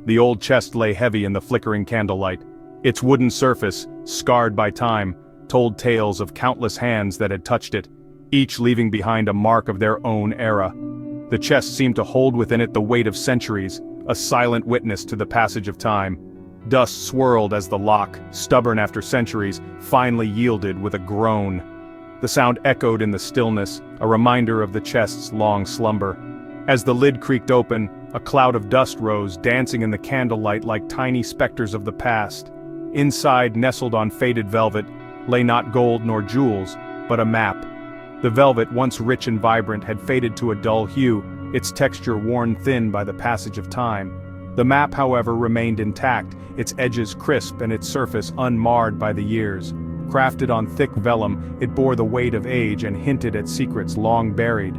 The old chest lay heavy in the flickering candlelight. Its wooden surface, scarred by time, told tales of countless hands that had touched it, each leaving behind a mark of their own era. The chest seemed to hold within it the weight of centuries, a silent witness to the passage of time. Dust swirled as the lock, stubborn after centuries, finally yielded with a groan. The sound echoed in the stillness, a reminder of the chest's long slumber. As the lid creaked open, a cloud of dust rose, dancing in the candlelight like tiny specters of the past. Inside, nestled on faded velvet, lay not gold nor jewels, but a map. The velvet, once rich and vibrant, had faded to a dull hue, its texture worn thin by the passage of time. The map, however, remained intact, its edges crisp and its surface unmarred by the years. Crafted on thick vellum, it bore the weight of age and hinted at secrets long buried.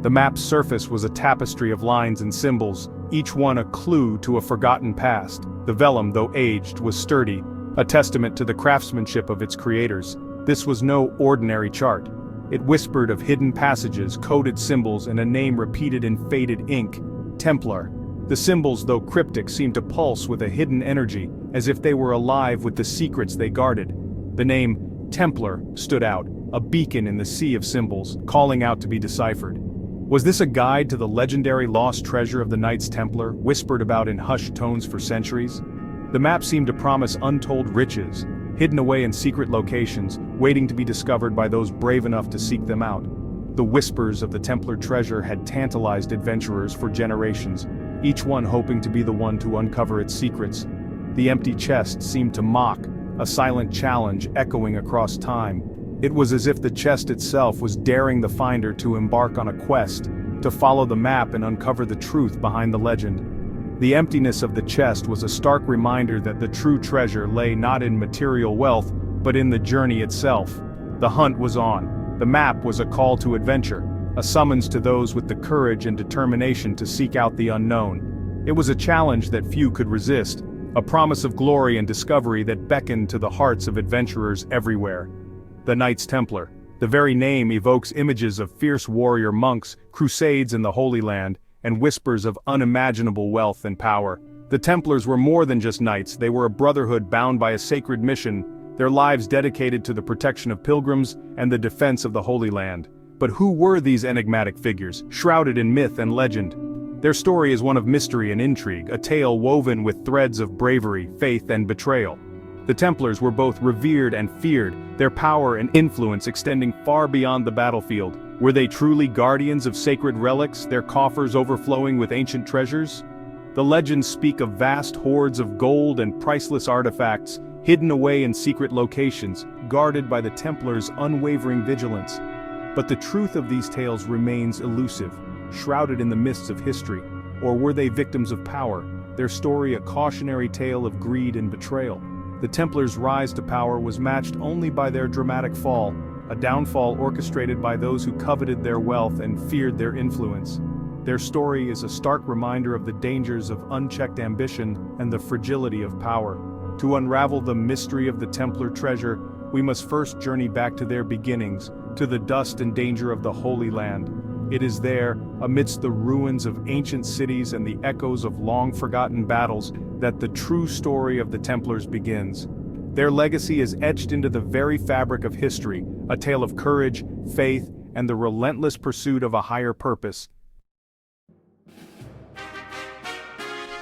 The map's surface was a tapestry of lines and symbols, each one a clue to a forgotten past. The vellum, though aged, was sturdy, a testament to the craftsmanship of its creators. This was no ordinary chart. It whispered of hidden passages, coded symbols, and a name repeated in faded ink: Templar. The symbols, though cryptic, seemed to pulse with a hidden energy, as if they were alive with the secrets they guarded. The name Templar stood out, a beacon in the sea of symbols, calling out to be deciphered. Was this a guide to the legendary lost treasure of the Knights Templar, whispered about in hushed tones for centuries? The map seemed to promise untold riches, hidden away in secret locations, waiting to be discovered by those brave enough to seek them out. The whispers of the Templar treasure had tantalized adventurers for generations, each one hoping to be the one to uncover its secrets. The empty chest seemed to mock, a silent challenge echoing across time. It was as if the chest itself was daring the finder to embark on a quest, to follow the map and uncover the truth behind the legend. The emptiness of the chest was a stark reminder that the true treasure lay not in material wealth, but in the journey itself. The hunt was on. The map was a call to adventure, a summons to those with the courage and determination to seek out the unknown. It was a challenge that few could resist, a promise of glory and discovery that beckoned to the hearts of adventurers everywhere. The Knights Templar. The very name evokes images of fierce warrior monks, crusades in the Holy Land, and whispers of unimaginable wealth and power. The Templars were more than just knights, they were a brotherhood bound by a sacred mission, their lives dedicated to the protection of pilgrims and the defense of the Holy Land. But who were these enigmatic figures, shrouded in myth and legend? Their story is one of mystery and intrigue, a tale woven with threads of bravery, faith, and betrayal. The Templars were both revered and feared, their power and influence extending far beyond the battlefield. Were they truly guardians of sacred relics, their coffers overflowing with ancient treasures? The legends speak of vast hoards of gold and priceless artifacts, hidden away in secret locations, guarded by the Templars' unwavering vigilance. But the truth of these tales remains elusive, shrouded in the mists of history. Or were they victims of power, their story a cautionary tale of greed and betrayal? The Templars' rise to power was matched only by their dramatic fall, a downfall orchestrated by those who coveted their wealth and feared their influence. Their story is a stark reminder of the dangers of unchecked ambition and the fragility of power. To unravel the mystery of the Templar treasure, we must first journey back to their beginnings, to the dust and danger of the Holy Land. It is there, amidst the ruins of ancient cities and the echoes of long-forgotten battles, that the true story of the Templars begins. Their legacy is etched into the very fabric of history, a tale of courage, faith, and the relentless pursuit of a higher purpose.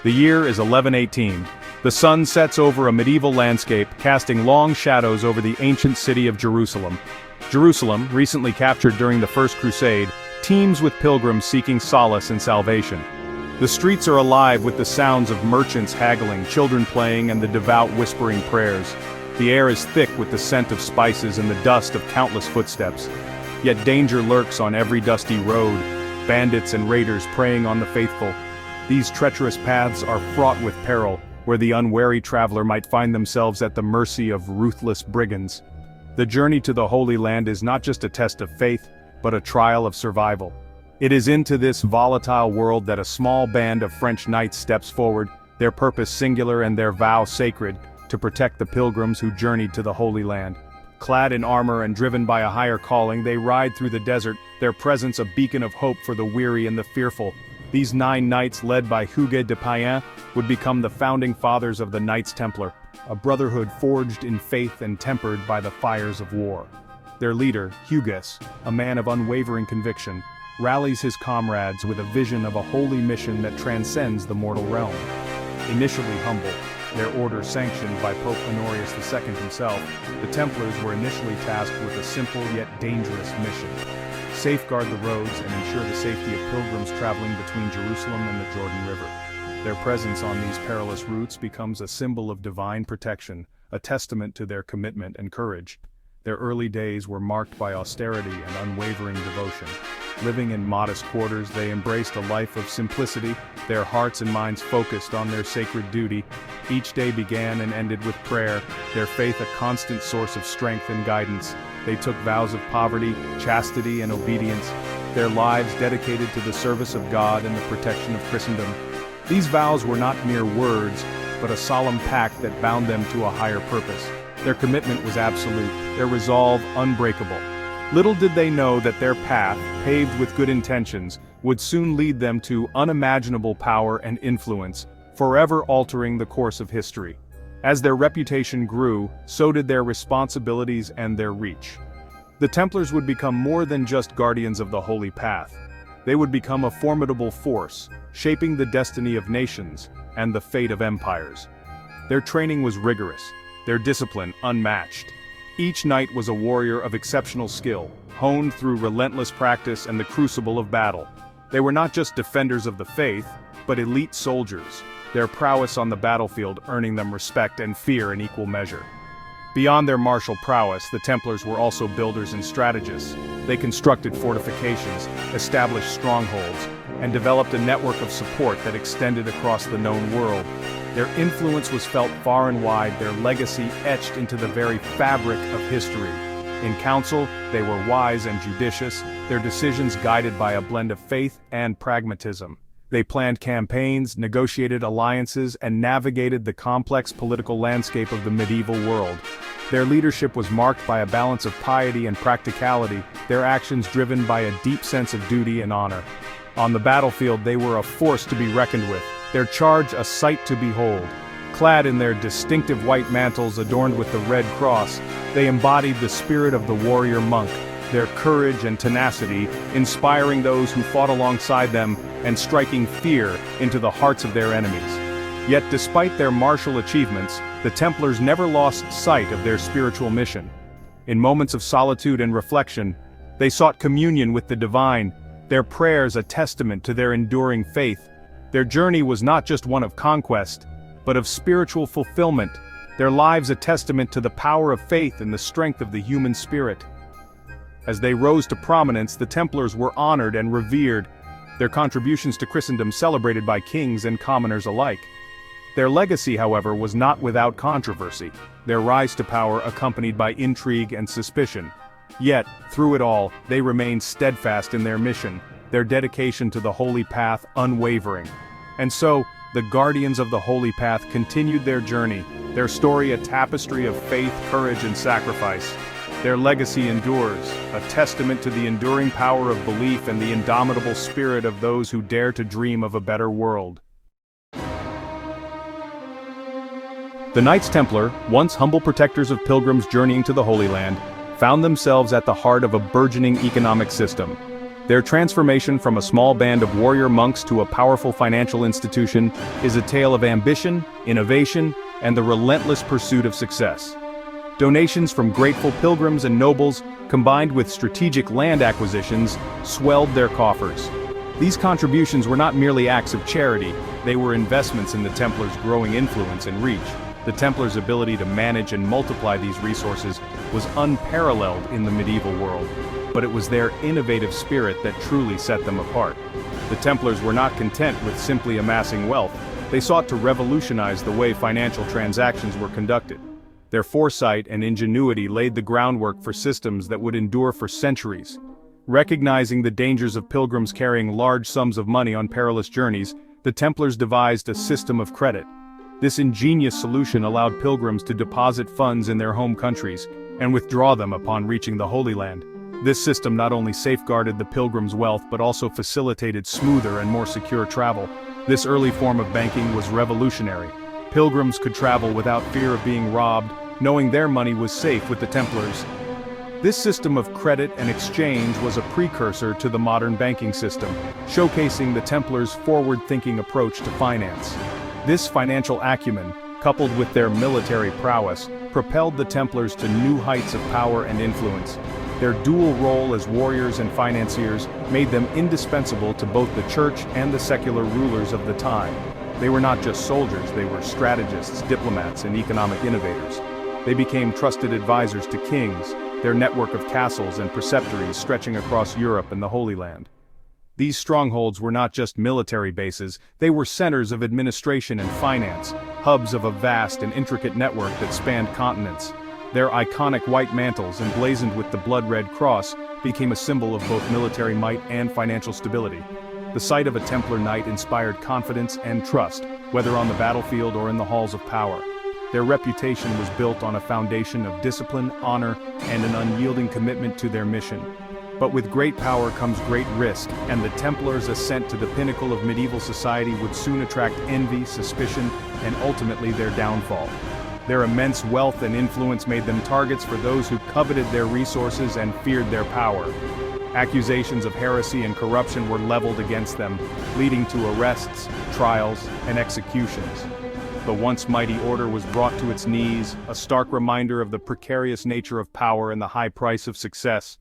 The year is 1118. The sun sets over a medieval landscape, casting long shadows over the ancient city of Jerusalem. Jerusalem, recently captured during the First Crusade, teems with pilgrims seeking solace and salvation. The streets are alive with the sounds of merchants haggling, children playing, and the devout whispering prayers. The air is thick with the scent of spices and the dust of countless footsteps. Yet danger lurks on every dusty road, bandits and raiders preying on the faithful. These treacherous paths are fraught with peril, where the unwary traveler might find themselves at the mercy of ruthless brigands. The journey to the Holy Land is not just a test of faith, but a trial of survival. It is into this volatile world that a small band of French knights steps forward, their purpose singular and their vow sacred, to protect the pilgrims who journeyed to the Holy Land. Clad in armor and driven by a higher calling, they ride through the desert, their presence a beacon of hope for the weary and the fearful. These 9 knights led by Hugues de Payen would become the founding fathers of the Knights Templar, a brotherhood forged in faith and tempered by the fires of war. Their leader, Hugues, a man of unwavering conviction, rallies his comrades with a vision of a holy mission that transcends the mortal realm. Initially humble, their order sanctioned by Pope Honorius II himself, the Templars were initially tasked with a simple yet dangerous mission: safeguard the roads and ensure the safety of pilgrims traveling between Jerusalem and the Jordan River. Their presence on these perilous routes becomes a symbol of divine protection, a testament to their commitment and courage. Their early days were marked by austerity and unwavering devotion. Living in modest quarters, they embraced a life of simplicity, their hearts and minds focused on their sacred duty. Each day began and ended with prayer, their faith a constant source of strength and guidance. They took vows of poverty, chastity, and obedience, their lives dedicated to the service of God and the protection of Christendom. These vows were not mere words, but a solemn pact that bound them to a higher purpose. Their commitment was absolute, their resolve unbreakable. Little did they know that their path, paved with good intentions, would soon lead them to unimaginable power and influence, forever altering the course of history. As their reputation grew, so did their responsibilities and their reach. The Templars would become more than just guardians of the Holy Path. They would become a formidable force, shaping the destiny of nations and the fate of empires. Their training was rigorous, their discipline unmatched. Each knight was a warrior of exceptional skill, honed through relentless practice and the crucible of battle. They were not just defenders of the faith, but elite soldiers, their prowess on the battlefield earning them respect and fear in equal measure. Beyond their martial prowess, the Templars were also builders and strategists. They constructed fortifications, established strongholds, and developed a network of support that extended across the known world. Their influence was felt far and wide, their legacy etched into the very fabric of history. In council, they were wise and judicious, their decisions guided by a blend of faith and pragmatism. They planned campaigns, negotiated alliances, and navigated the complex political landscape of the medieval world. Their leadership was marked by a balance of piety and practicality, their actions driven by a deep sense of duty and honor. On the battlefield, they were a force to be reckoned with, their charge a sight to behold. Clad in their distinctive white mantles adorned with the Red Cross, they embodied the spirit of the warrior monk, their courage and tenacity inspiring those who fought alongside them and striking fear into the hearts of their enemies. Yet despite their martial achievements, the Templars never lost sight of their spiritual mission. In moments of solitude and reflection, they sought communion with the divine, their prayers a testament to their enduring faith. Their journey was not just one of conquest, but of spiritual fulfillment, their lives a testament to the power of faith and the strength of the human spirit. As they rose to prominence, the Templars were honored and revered, their contributions to Christendom celebrated by kings and commoners alike. Their legacy, however, was not without controversy, their rise to power accompanied by intrigue and suspicion. Yet, through it all, they remained steadfast in their mission, their dedication to the Holy Path unwavering. And so, the guardians of the Holy Path continued their journey, their story a tapestry of faith, courage, and sacrifice. Their legacy endures, a testament to the enduring power of belief and the indomitable spirit of those who dare to dream of a better world. The Knights Templar, once humble protectors of pilgrims journeying to the Holy Land, found themselves at the heart of a burgeoning economic system. Their transformation from a small band of warrior monks to a powerful financial institution is a tale of ambition, innovation, and the relentless pursuit of success. Donations from grateful pilgrims and nobles, combined with strategic land acquisitions, swelled their coffers. These contributions were not merely acts of charity, they were investments in the Templars' growing influence and reach. The Templars' ability to manage and multiply these resources was unparalleled in the medieval world, but it was their innovative spirit that truly set them apart. The Templars were not content with simply amassing wealth, they sought to revolutionize the way financial transactions were conducted. Their foresight and ingenuity laid the groundwork for systems that would endure for centuries. Recognizing the dangers of pilgrims carrying large sums of money on perilous journeys, the Templars devised a system of credit. This ingenious solution allowed pilgrims to deposit funds in their home countries and withdraw them upon reaching the Holy Land. This system not only safeguarded the pilgrims' wealth but also facilitated smoother and more secure travel. This early form of banking was revolutionary. Pilgrims could travel without fear of being robbed, knowing their money was safe with the Templars. This system of credit and exchange was a precursor to the modern banking system, showcasing the Templars' forward-thinking approach to finance. This financial acumen, coupled with their military prowess, propelled the Templars to new heights of power and influence. Their dual role as warriors and financiers made them indispensable to both the church and the secular rulers of the time. They were not just soldiers, they were strategists, diplomats, and economic innovators. They became trusted advisors to kings, their network of castles and preceptories stretching across Europe and the Holy Land. These strongholds were not just military bases, they were centers of administration and finance, hubs of a vast and intricate network that spanned continents. Their iconic white mantles, emblazoned with the blood-red cross, became a symbol of both military might and financial stability. The sight of a Templar knight inspired confidence and trust, whether on the battlefield or in the halls of power. Their reputation was built on a foundation of discipline, honor, and an unyielding commitment to their mission. But with great power comes great risk, and the Templars' ascent to the pinnacle of medieval society would soon attract envy, suspicion, and ultimately their downfall. Their immense wealth and influence made them targets for those who coveted their resources and feared their power. Accusations of heresy and corruption were leveled against them, leading to arrests, trials, and executions. The once mighty order was brought to its knees, a stark reminder of the precarious nature of power and the high price of success.